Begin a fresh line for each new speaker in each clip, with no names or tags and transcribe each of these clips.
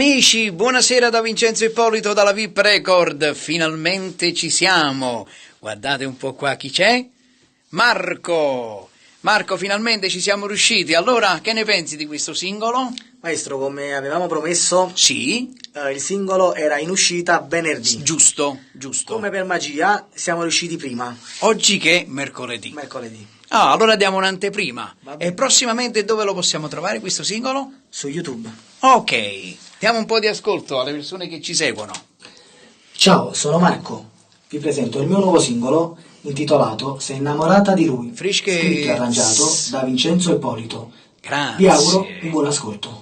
Amici, buonasera da Vincenzo Ippolito dalla VIP Record, finalmente ci siamo, guardate un po' qua chi c'è? Marco, finalmente ci siamo riusciti, allora che ne pensi di questo singolo?
Maestro, come avevamo promesso,
Sì?
il singolo era in uscita venerdì.
Giusto.
Come per magia siamo riusciti prima,
Oggi che è mercoledì.
mercoledì,
Ah, allora diamo un'anteprima.
Va bene.
E prossimamente dove lo possiamo trovare questo singolo?
su YouTube.
Ok, diamo un po' di ascolto alle persone che ci seguono.
Ciao, sono Marco. Vi presento il mio nuovo singolo intitolato Sei innamorata di lui,
Frische-
scritto e arrangiato da Vincenzo Ippolito.
Grazie.
Vi auguro un buon ascolto.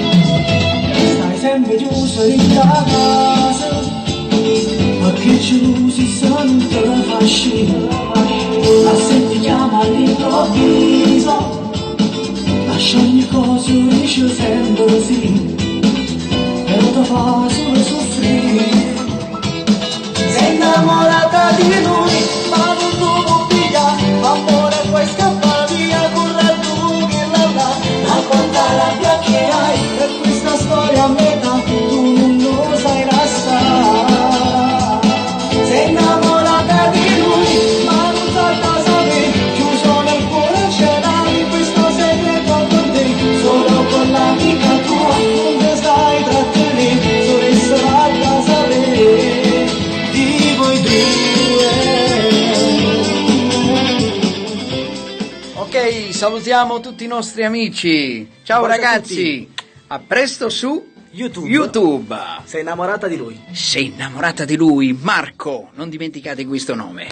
Stai sempre chiuso in casa, perché chiusi se non te la fa uscire. Ma se ti chiama all'improvviso, lascia ogni cosa, dice sempre sì, e non ti fa solo soffrire. Sei innamorata di lui, ma non tu puoi pigliare, amore puoi scappare via, corre tu che là, racconta la rabbia che hai, per questa storia a metà, tu non lo sai lasciare. Sei innamorata di lui, ma non sai cosa avere, chiuso nel cuore ce l'hai, questo segreto con te, solo con l'amica tua, non te stai trattenere, sorella va a casa avere, di voi due.
Ok, salutiamo tutti i nostri amici. Ciao
Bacio a
ragazzi, a presto su YouTube.
Sei innamorata di lui.
Sei innamorata di lui, Marco, non dimenticate questo nome.